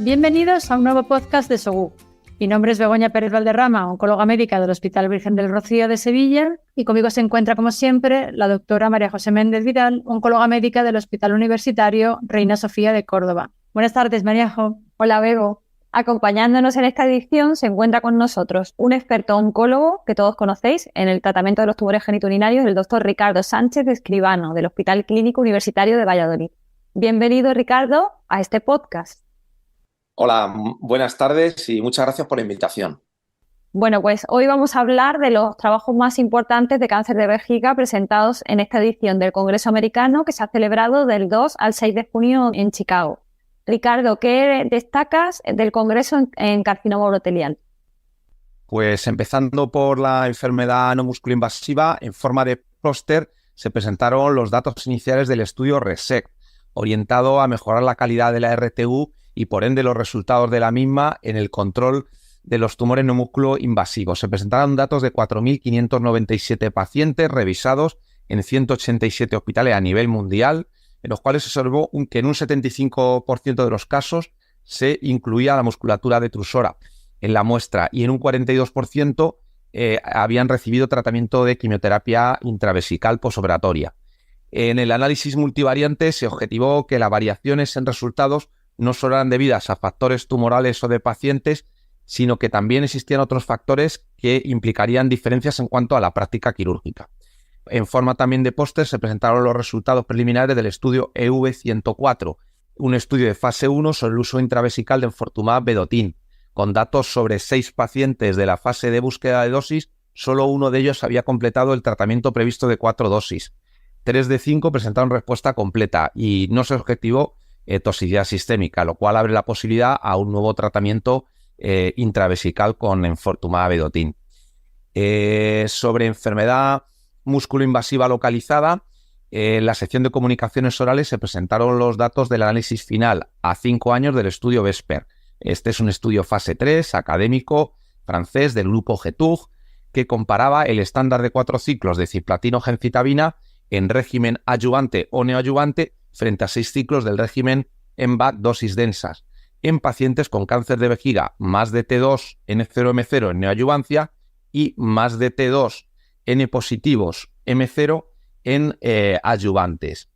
Bienvenidos a un nuevo podcast de SOGU. Mi nombre es Begoña Pérez Valderrama, oncóloga médica del Hospital Virgen del Rocío de Sevilla, y conmigo se encuentra, como siempre, la doctora María José Méndez Vidal, oncóloga médica del Hospital Universitario Reina Sofía de Córdoba. Buenas tardes, Maríajo. Hola, Bego. Acompañándonos en esta edición se encuentra con nosotros un experto oncólogo que todos conocéis en el tratamiento de los tumores genitourinarios, el doctor Ricardo Sánchez Escribano, del Hospital Clínico Universitario de Valladolid. Bienvenido, Ricardo, a este podcast. Hola, buenas tardes y muchas gracias por la invitación. Bueno, pues hoy vamos a hablar de los trabajos más importantes de cáncer de vejiga presentados en esta edición del Congreso Americano que se ha celebrado del 2 al 6 de junio en Chicago. Ricardo, ¿qué destacas del Congreso en carcinoma urotelial? Pues empezando por la enfermedad no musculoinvasiva, en forma de póster se presentaron los datos iniciales del estudio RESEC, orientado a mejorar la calidad de la RTU y por ende los resultados de la misma en el control de los tumores no músculo invasivos. Se presentaron datos de 4.597 pacientes revisados en 187 hospitales a nivel mundial, en los cuales se observó que en un 75% de los casos se incluía la musculatura detrusora en la muestra y en un 42% habían recibido tratamiento de quimioterapia intravesical posoperatoria. En el análisis multivariante se objetivó que las variaciones en resultados no solo eran debidas a factores tumorales o de pacientes, sino que también existían otros factores que implicarían diferencias en cuanto a la práctica quirúrgica. En forma también de póster se presentaron los resultados preliminares del estudio EV104, un estudio de fase 1 sobre el uso intravesical de enfortumab vedotin. Con datos sobre 6 pacientes de la fase de búsqueda de dosis, solo uno de ellos había completado el tratamiento previsto de 4 dosis. 3 de 5 presentaron respuesta completa y no se objetivó toxicidad sistémica, lo cual abre la posibilidad a un nuevo tratamiento intravesical con enfortumab vedotin. Sobre enfermedad musculoinvasiva localizada, en la sección de comunicaciones orales se presentaron los datos del análisis final a 5 años del estudio VESPER. Este es un estudio fase 3, académico, francés, del grupo GETUG, que comparaba el estándar de 4 ciclos de cisplatino-gemcitabina en régimen adyuvante o neoadyuvante frente a 6 ciclos del régimen MVAC dosis densas en pacientes con cáncer de vejiga más de T2 N0M0 en neoadyuvancia y más de T2 N positivos M0 en adyuvantes.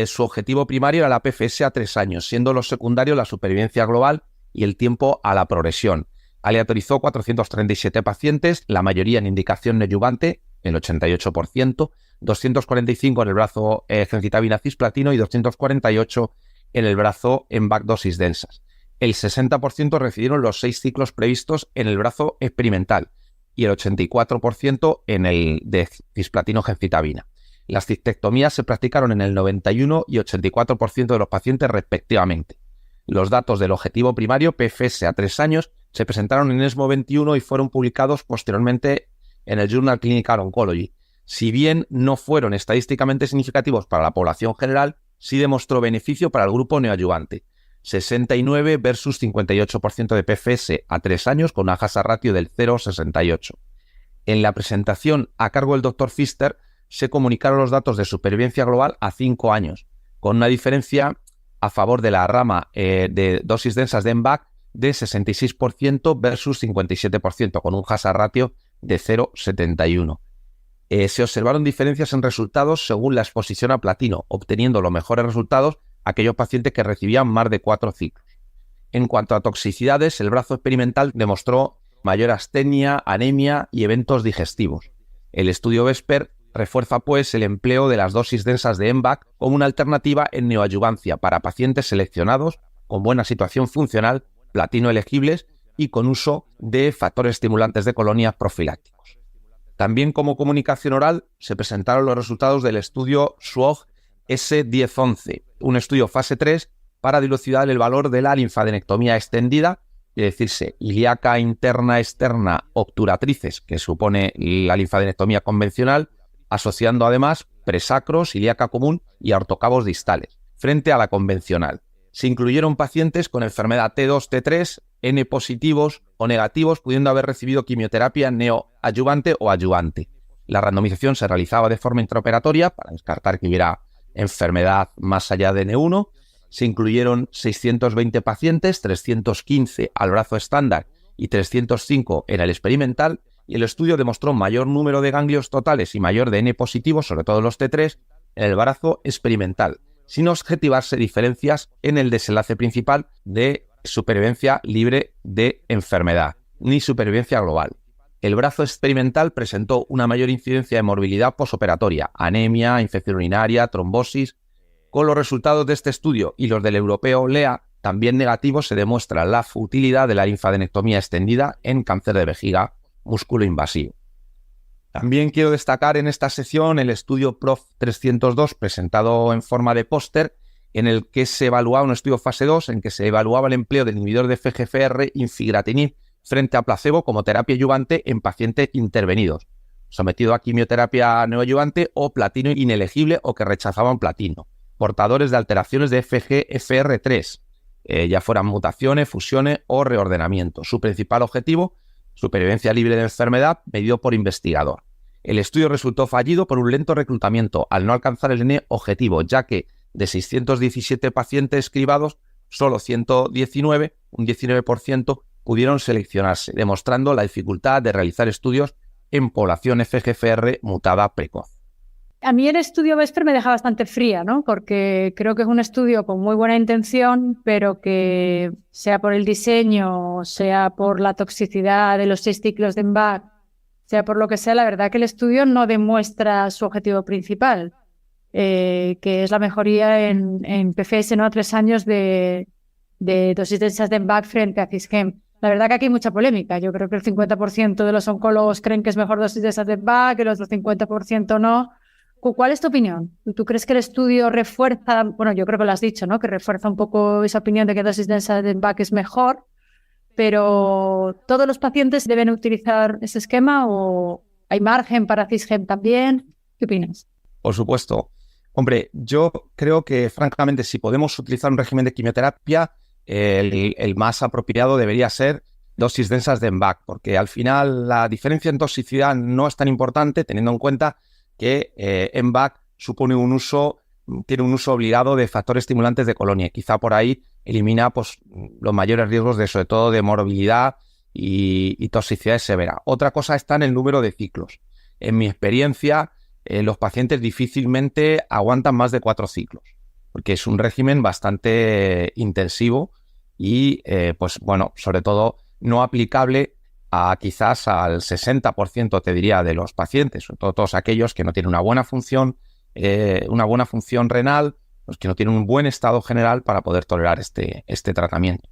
Su objetivo primario era la PFS a 3 años, siendo los secundarios la supervivencia global y el tiempo a la progresión. Aleatorizó 437 pacientes, la mayoría en indicación neoadyuvante, el 88%, 245 en el brazo gemcitabina cisplatino y 248 en el brazo MVAC dosis densas. El 60% recibieron los 6 ciclos previstos en el brazo experimental y el 84% en el de cisplatino gemcitabina. Las cistectomías se practicaron en el 91 y 84% de los pacientes respectivamente. Los datos del objetivo primario, PFS a 3 años, se presentaron en ESMO 21 y fueron publicados posteriormente en el Journal Clinical Oncology. Si bien no fueron estadísticamente significativos para la población general, sí demostró beneficio para el grupo neoadyuvante. 69 versus 58% de PFS a 3 años con una hazard ratio del 0,68. En la presentación a cargo del Dr. Pfister se comunicaron los datos de supervivencia global a 5 años, con una diferencia a favor de la rama de dosis densas de MVAC de 66% versus 57%, con un hazard ratio de 0,71. Se observaron diferencias en resultados según la exposición a platino, obteniendo los mejores resultados aquellos pacientes que recibían más de 4 ciclos. En cuanto a toxicidades, el brazo experimental demostró mayor astenia, anemia y eventos digestivos. El estudio VESPER refuerza pues el empleo de las dosis densas de MVAC como una alternativa en neoadyuvancia para pacientes seleccionados con buena situación funcional, platino elegibles y con uso de factores estimulantes de colonias profilácticos. También como comunicación oral se presentaron los resultados del estudio SWOG S1011, un estudio fase 3 para dilucidar el valor de la linfadenectomía extendida, es decirse, ilíaca interna externa obturatrices, que supone la linfadenectomía convencional, asociando además presacros, ilíaca común y aortocabos distales. frente a la convencional. Se incluyeron pacientes con enfermedad T2, T3, N positivos o negativos, pudiendo haber recibido quimioterapia neoadyuvante o adyuvante. La randomización se realizaba de forma intraoperatoria para descartar que hubiera enfermedad más allá de N1. Se incluyeron 620 pacientes, 315 al brazo estándar y 305 en el experimental, y el estudio demostró mayor número de ganglios totales y mayor de N positivos, sobre todo los T3, en el brazo experimental, sin objetivarse diferencias en el desenlace principal de supervivencia libre de enfermedad, ni supervivencia global. El brazo experimental presentó una mayor incidencia de morbilidad posoperatoria, anemia, infección urinaria, trombosis. Con los resultados de este estudio y los del europeo LEA, también negativos, se demuestra la futilidad de la linfadenectomía extendida en cáncer de vejiga músculo-invasivo. También quiero destacar en esta sección el estudio PROF 302 presentado en forma de póster, en el que se evaluaba un estudio fase 2 en que se evaluaba el empleo del inhibidor de FGFR infigratinib frente a placebo como terapia adyuvante en pacientes intervenidos, sometido a quimioterapia neoadyuvante o platino inelegible o que rechazaban platino, portadores de alteraciones de FGFR3, ya fueran mutaciones, fusiones o reordenamiento. Su principal objetivo, supervivencia libre de enfermedad, medido por investigador. El estudio resultó fallido por un lento reclutamiento al no alcanzar el N objetivo, ya que de 617 pacientes cribados, solo 119, un 19%, pudieron seleccionarse, demostrando la dificultad de realizar estudios en población FGFR mutada precoz. A mí el estudio Vesper me deja bastante fría, ¿no? Porque creo que es un estudio con muy buena intención, pero que sea por el diseño, sea por la toxicidad de los 6 ciclos de MVAC, sea por lo que sea, la verdad que el estudio no demuestra su objetivo principal, que es la mejoría en PFS, ¿no? A 3 años de dosis densas de MVAC frente a Cisgem. La verdad que aquí hay mucha polémica. Yo creo que el 50% de los oncólogos creen que es mejor dosis densas de MVAC, el otro 50% no. ¿Cuál es tu opinión? ¿Tú crees que el estudio refuerza, bueno, yo creo que lo has dicho, ¿no? Que refuerza un poco esa opinión de que dosis densa de MVAC es mejor, pero ¿todos los pacientes deben utilizar ese esquema o hay margen para Cisgem también? ¿Qué opinas? Por supuesto. Hombre, yo creo que, francamente, si podemos utilizar un régimen de quimioterapia, el más apropiado debería ser dosis densas de MVAC, porque al final la diferencia en toxicidad no es tan importante, teniendo en cuenta que MVAC tiene un uso obligado de factores estimulantes de colonia. Quizá por ahí elimina pues, los mayores riesgos de, sobre todo, de morbilidad y toxicidad severa. Otra cosa está en el número de ciclos. En mi experiencia, los pacientes difícilmente aguantan más de 4 ciclos, porque es un régimen bastante intensivo y, pues bueno, sobre todo no aplicable quizás al 60%, te diría, de los pacientes, sobre todo todos aquellos que no tienen una buena función renal, los que no tienen un buen estado general para poder tolerar este tratamiento.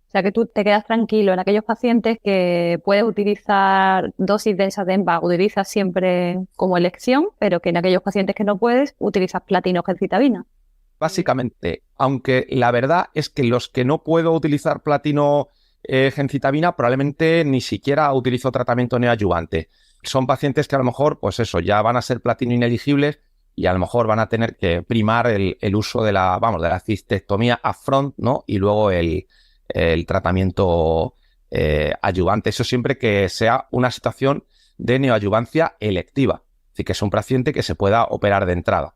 O sea, que tú te quedas tranquilo en aquellos pacientes que puedes utilizar dosis densas de MVAC, utilizas siempre como elección, pero que en aquellos pacientes que no puedes, utilizas platino gemcitabina. Básicamente, aunque la verdad es que los que no puedo utilizar platino gemcitabina probablemente ni siquiera utilizo tratamiento neoadyuvante. Son pacientes que a lo mejor, pues eso, ya van a ser platino ineligibles y a lo mejor van a tener que primar el uso de la cistectomía upfront, ¿no? Y luego el tratamiento adyuvante. Eso siempre que sea una situación de neoadyuvancia electiva. Es decir, que es un paciente que se pueda operar de entrada.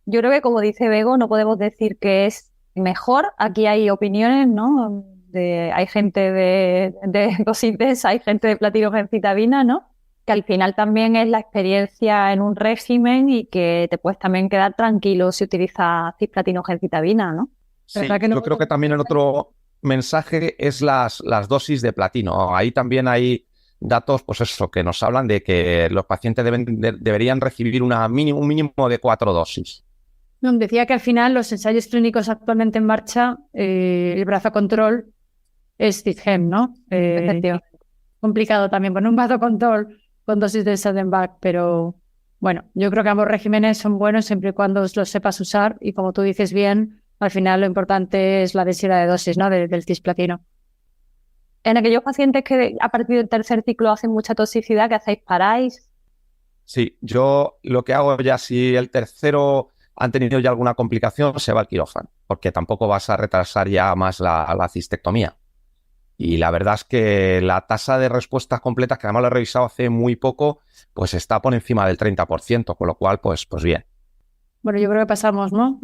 Yo creo que, como dice Bego, no podemos decir que es mejor. Aquí hay opiniones, ¿no? Hay gente de dosis densa, hay gente de platino gemcitabina, ¿no? Que al final también es la experiencia en un régimen y que te puedes también quedar tranquilo si utilizas cisplatino gemcitabina, ¿no? Sí, yo creo que también el otro mensaje es las dosis de platino. Ahí también hay datos, pues eso, que nos hablan de que los pacientes deberían recibir un mínimo de 4 dosis. Decía que al final los ensayos clínicos actualmente en marcha, el brazo control es Cisgem, ¿no? Complicado también poner un brazo control con dosis de MVAC, pero bueno, yo creo que ambos regímenes son buenos siempre y cuando los sepas usar y, como tú dices bien, al final lo importante es la densidad de dosis, ¿no? del cisplatino. En aquellos pacientes que a partir del tercer ciclo hacen mucha toxicidad, ¿qué hacéis? ¿Paráis? Sí, yo lo que hago ya, si el tercero han tenido ya alguna complicación, se va al quirófano, porque tampoco vas a retrasar ya más la cistectomía. Y la verdad es que la tasa de respuestas completas, que además lo he revisado hace muy poco, pues está por encima del 30%, con lo cual, pues bien. Bueno, yo creo que pasamos, ¿no?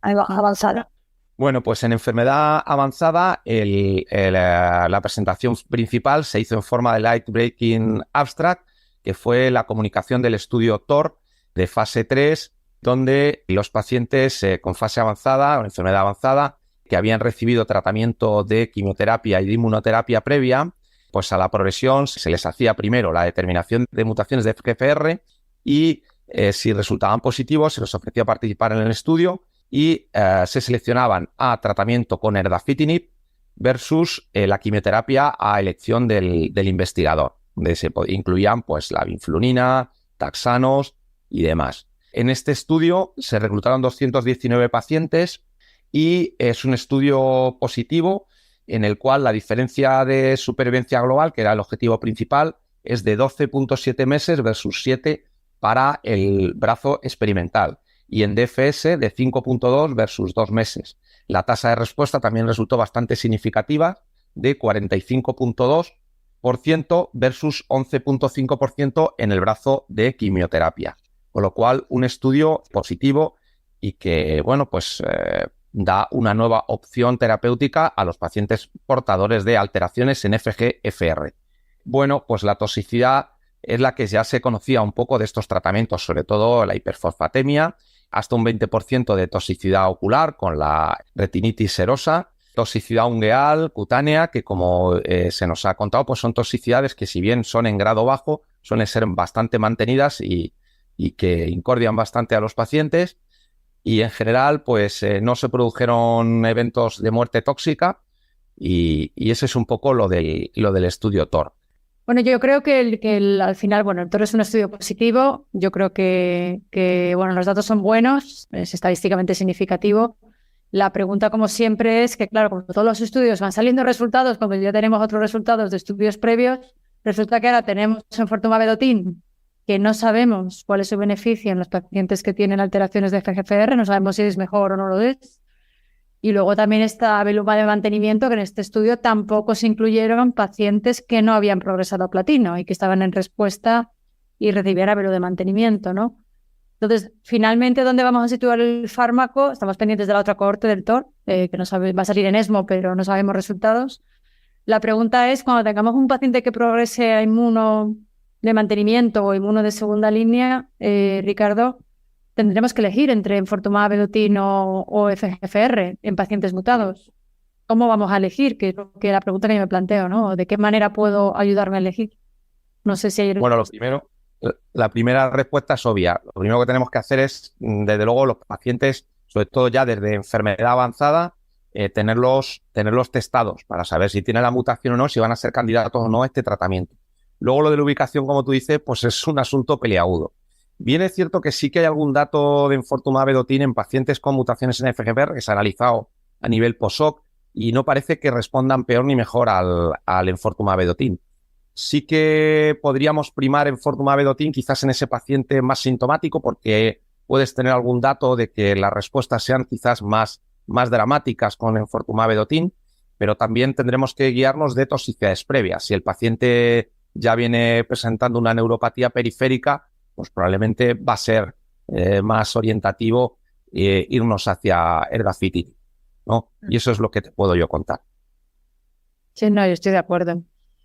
Avanzada. Bueno, pues en enfermedad avanzada, la presentación principal se hizo en forma de Late Breaking Abstract, que fue la comunicación del estudio TOR de fase 3, donde los pacientes con fase avanzada o enfermedad avanzada que habían recibido tratamiento de quimioterapia y de inmunoterapia previa, pues a la progresión se les hacía primero la determinación de mutaciones de FGFR y si resultaban positivos se les ofrecía participar en el estudio y se seleccionaban a tratamiento con erdafitinib versus la quimioterapia a elección del investigador, donde se incluían pues la vinflunina, taxanos y demás. En este estudio se reclutaron 219 pacientes y es un estudio positivo en el cual la diferencia de supervivencia global, que era el objetivo principal, es de 12.7 meses versus 7 para el brazo experimental y en DFS de 5.2 versus 2 meses. La tasa de respuesta también resultó bastante significativa, de 45.2% versus 11.5% en el brazo de quimioterapia. Con lo cual, un estudio positivo y que, bueno, pues da una nueva opción terapéutica a los pacientes portadores de alteraciones en FGFR. Bueno, pues la toxicidad es la que ya se conocía un poco de estos tratamientos, sobre todo la hiperfosfatemia, hasta un 20% de toxicidad ocular con la retinitis serosa, toxicidad ungueal, cutánea, que como se nos ha contado, pues son toxicidades que si bien son en grado bajo, suelen ser bastante mantenidas y que incordian bastante a los pacientes. Y en general, pues no se produjeron eventos de muerte tóxica y ese es un poco lo del estudio TOR. Bueno, yo creo que al final, bueno, el TOR es un estudio positivo. Yo creo que bueno, los datos son buenos, es estadísticamente significativo. La pregunta, como siempre, es que, claro, como todos los estudios van saliendo resultados, como ya tenemos otros resultados de estudios previos, resulta que ahora tenemos enfortumab vedotin, que no sabemos cuál es su beneficio en los pacientes que tienen alteraciones de FGFR, no sabemos si es mejor o no lo es. Y luego también está avelumab de mantenimiento, que en este estudio tampoco se incluyeron pacientes que no habían progresado a platino y que estaban en respuesta y recibían avelumab de mantenimiento, ¿no? Entonces, finalmente, ¿dónde vamos a situar el fármaco? Estamos pendientes de la otra cohorte del TOR, que no sabe, va a salir en ESMO, pero no sabemos resultados. La pregunta es, cuando tengamos un paciente que progrese a inmuno de mantenimiento o inmuno de segunda línea, Ricardo, tendremos que elegir entre enfortumab vedotin o FGFR en pacientes mutados. ¿Cómo vamos a elegir? Que es la pregunta que yo me planteo, ¿no? ¿De qué manera puedo ayudarme a elegir? No sé si hay... Bueno, la primera respuesta es obvia. Lo primero que tenemos que hacer es, desde luego, los pacientes, sobre todo ya desde enfermedad avanzada, tenerlos testados para saber si tienen la mutación o no, si van a ser candidatos o no a este tratamiento. Luego lo de la ubicación, como tú dices, pues es un asunto peliagudo. Bien es cierto que sí que hay algún dato de enfortumab vedotin en pacientes con mutaciones en FGFR que se ha analizado a nivel post-hoc y no parece que respondan peor ni mejor al enfortumab vedotin. Sí que podríamos primar enfortumab vedotin quizás en ese paciente más sintomático porque puedes tener algún dato de que las respuestas sean quizás más dramáticas con enfortumab vedotin, pero también tendremos que guiarnos de toxicidades previas. Si el paciente ya viene presentando una neuropatía periférica, pues probablemente va a ser más orientativo irnos hacia erdafitinib, ¿no? Y eso es lo que te puedo yo contar. Sí, no, yo estoy de acuerdo.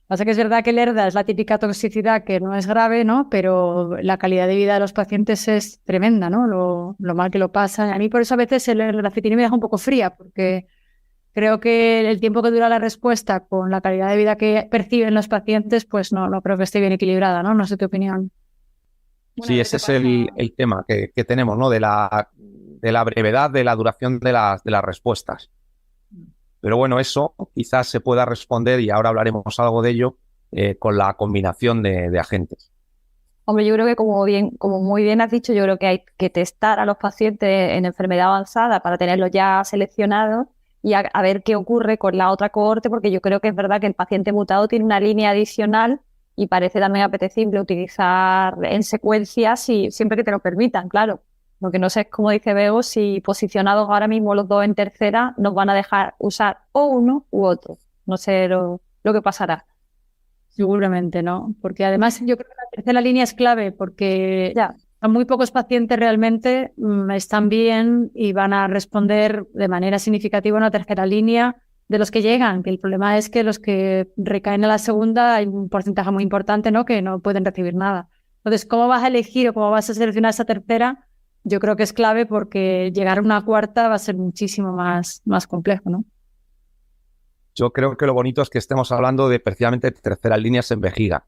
Pasa que es verdad que el ERDA es la típica toxicidad que no es grave, ¿no? Pero la calidad de vida de los pacientes es tremenda, ¿no? Lo mal que lo pasan. A mí por eso a veces el erdafitinib me deja un poco fría, porque creo que el tiempo que dura la respuesta con la calidad de vida que perciben los pacientes, pues no creo que esté bien equilibrada, ¿no? No sé tu opinión. Sí, ese es el tema que tenemos, ¿no? De la brevedad de la duración de las respuestas. Pero bueno, eso quizás se pueda responder, y ahora hablaremos algo de ello, con la combinación de agentes. Hombre, yo creo que como muy bien has dicho, yo creo que hay que testar a los pacientes en enfermedad avanzada para tenerlos ya seleccionados y a ver qué ocurre con la otra cohorte, porque yo creo que es verdad que el paciente mutado tiene una línea adicional y parece también apetecible utilizar en secuencia siempre que te lo permitan, claro. Lo que no sé es, como dice Bego, si posicionados ahora mismo los dos en tercera nos van a dejar usar o uno u otro. No sé lo que pasará. Seguramente, ¿no? Porque además yo creo que la tercera línea es clave porque ya a muy pocos pacientes realmente están bien y van a responder de manera significativa a una tercera línea de los que llegan, que el problema es que los que recaen a la segunda hay un porcentaje muy importante, ¿no? Que no pueden recibir nada. Entonces, ¿cómo vas a elegir o cómo vas a seleccionar esa tercera? Yo creo que es clave porque llegar a una cuarta va a ser muchísimo más complejo, ¿no? Yo creo que lo bonito es que estemos hablando de precisamente terceras líneas en vejiga.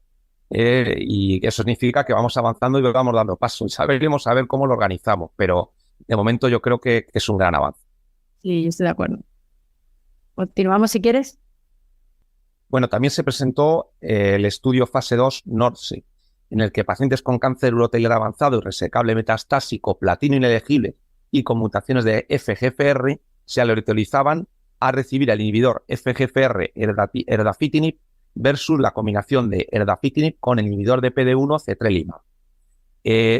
Y eso significa que vamos avanzando y vamos dando pasos. Sabremos a ver cómo lo organizamos, pero de momento yo creo que es un gran avance. Sí, yo estoy de acuerdo. Continuamos si quieres. Bueno, también se presentó el estudio fase 2 NORSE, en el que pacientes con cáncer urotelar avanzado y resecable metastásico, platino inelegible y con mutaciones de FGFR se aleatorizaban a recibir el inhibidor FGFR erdafitinib versus la combinación de erdafitinib con el inhibidor de PD-1 cetrelumab,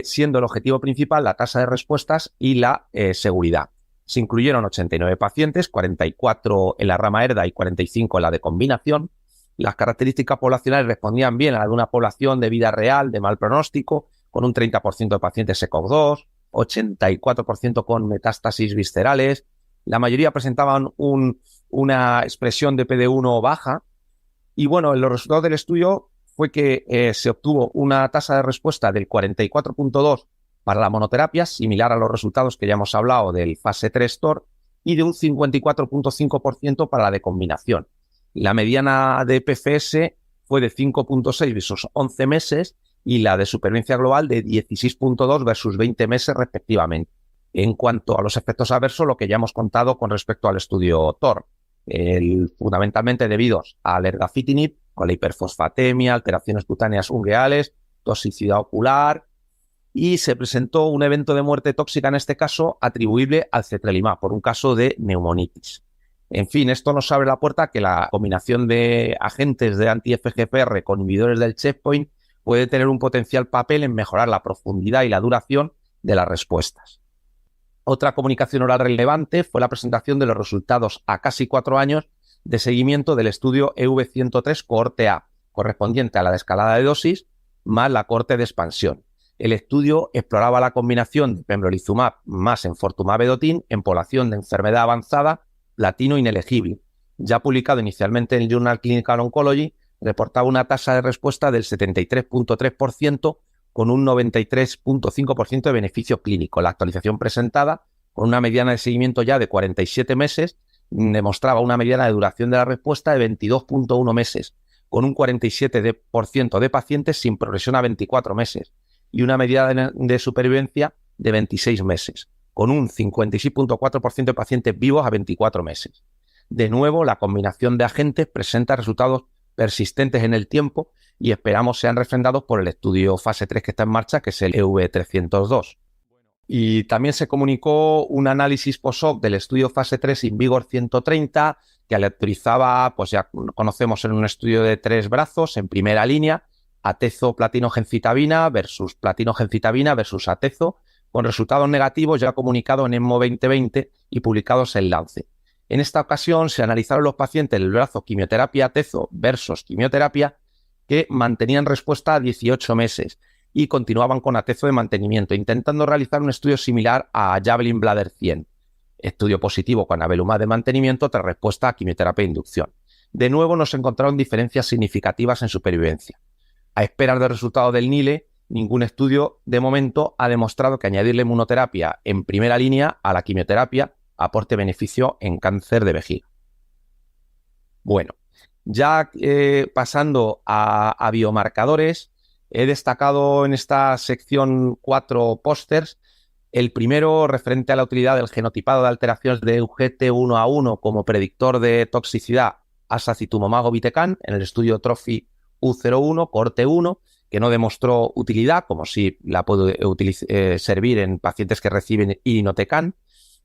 siendo el objetivo principal la tasa de respuestas y la seguridad. Se incluyeron 89 pacientes, 44 en la rama ERDA y 45 en la de combinación. Las características poblacionales respondían bien a la de una población de vida real, de mal pronóstico, con un 30% de pacientes ECOG2, 84% con metástasis viscerales. La mayoría presentaban una expresión de PD-1 baja. Y bueno, los resultados del estudio fue que se obtuvo una tasa de respuesta del 44.2% para la monoterapia, similar a los resultados que ya hemos hablado del fase 3 TOR, y de un 54.5% para la de combinación. La mediana de PFS fue de 5.6 versus 11 meses y la de supervivencia global de 16.2 versus 20 meses respectivamente. En cuanto a los efectos adversos, lo que ya hemos contado con respecto al estudio TOR, fundamentalmente debidos al erdafitinib, con la hiperfosfatemia, alteraciones cutáneas ungueales, toxicidad ocular, y se presentó un evento de muerte tóxica, en este caso atribuible al cetrelumab, por un caso de neumonitis. En fin, esto nos abre la puerta a que la combinación de agentes de anti-FGFR con inhibidores del checkpoint puede tener un potencial papel en mejorar la profundidad y la duración de las respuestas. Otra comunicación oral relevante fue la presentación de los resultados a casi 4 años de seguimiento del estudio EV103 cohorte A, correspondiente a la desescalada de dosis más la cohorte de expansión. El estudio exploraba la combinación de pembrolizumab más enfortumab vedotin en población de enfermedad avanzada platino inelegible. Ya publicado inicialmente en el Journal Clinical Oncology, reportaba una tasa de respuesta del 73.3% con un 93.5% de beneficio clínico. La actualización presentada, con una mediana de seguimiento ya de 47 meses, demostraba una mediana de duración de la respuesta de 22.1 meses, con un 47% de pacientes sin progresión a 24 meses y una mediana de supervivencia de 26 meses, con un 56.4% de pacientes vivos a 24 meses. De nuevo, la combinación de agentes presenta resultados persistentes en el tiempo y esperamos sean refrendados por el estudio fase 3 que está en marcha, que es el EV302. Y también se comunicó un análisis post-hoc del estudio fase 3 INVIGOR 130, que aleatorizaba, pues ya conocemos en un estudio de 3 brazos, en primera línea, atezo platino gencitabina versus atezo, con resultados negativos ya comunicados en ESMO 2020 y publicados en Lancet. En esta ocasión se analizaron los pacientes del brazo quimioterapia atezo versus quimioterapia que mantenían respuesta a 18 meses y continuaban con atezo de mantenimiento, intentando realizar un estudio similar a Javelin Bladder 100. Estudio positivo con avelumab de mantenimiento tras respuesta a quimioterapia de inducción. De nuevo nos encontraron diferencias significativas en supervivencia. A esperar del resultado del NILE, ningún estudio de momento ha demostrado que añadirle inmunoterapia en primera línea a la quimioterapia aporte beneficio en cáncer de vejiga. Bueno, ya pasando a biomarcadores, he destacado en esta sección 4 pósters. El primero referente a la utilidad del genotipado de alteraciones de UGT1A1 como predictor de toxicidad a sacituzumab govitecan en el estudio TROPHY U01, cohorte 1, que no demostró utilidad, como si la puede servir en pacientes que reciben irinotecan.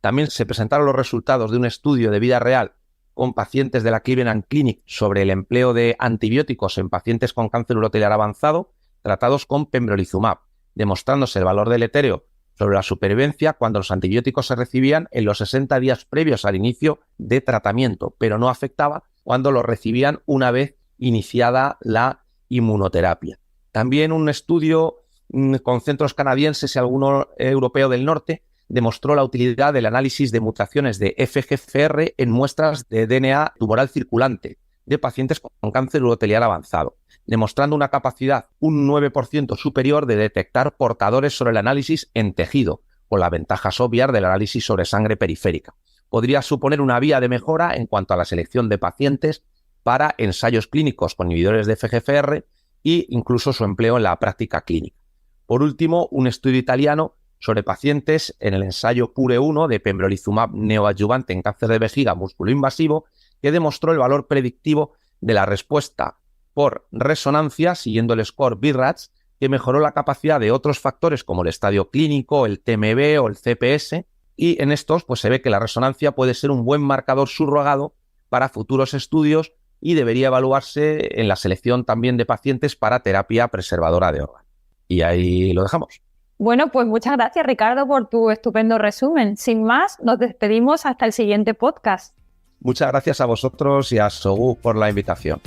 También se presentaron los resultados de un estudio de vida real con pacientes de la Cleveland Clinic sobre el empleo de antibióticos en pacientes con cáncer urotelar avanzado tratados con pembrolizumab, demostrándose el valor deletérea sobre la supervivencia cuando los antibióticos se recibían en los 60 días previos al inicio de tratamiento, pero no afectaba cuando los recibían una vez iniciada la inmunoterapia. También un estudio con centros canadienses y alguno europeo del norte demostró la utilidad del análisis de mutaciones de FGFR en muestras de DNA tumoral circulante de pacientes con cáncer urotelial avanzado, demostrando una capacidad un 9% superior de detectar portadores sobre el análisis en tejido, con las ventajas obvias del análisis sobre sangre periférica. Podría suponer una vía de mejora en cuanto a la selección de pacientes para ensayos clínicos con inhibidores de FGFR e incluso su empleo en la práctica clínica. Por último, un estudio italiano sobre pacientes en el ensayo PURE-1 de pembrolizumab neoadyuvante en cáncer de vejiga músculo-invasivo, que demostró el valor predictivo de la respuesta por resonancia siguiendo el score BIRATS, que mejoró la capacidad de otros factores como el estadio clínico, el TMB o el CPS, y en estos pues se ve que la resonancia puede ser un buen marcador subrogado para futuros estudios y debería evaluarse en la selección también de pacientes para terapia preservadora de órganos. Y ahí lo dejamos. Bueno, pues muchas gracias, Ricardo, por tu estupendo resumen. Sin más, nos despedimos hasta el siguiente podcast. Muchas gracias a vosotros y a Sogu por la invitación.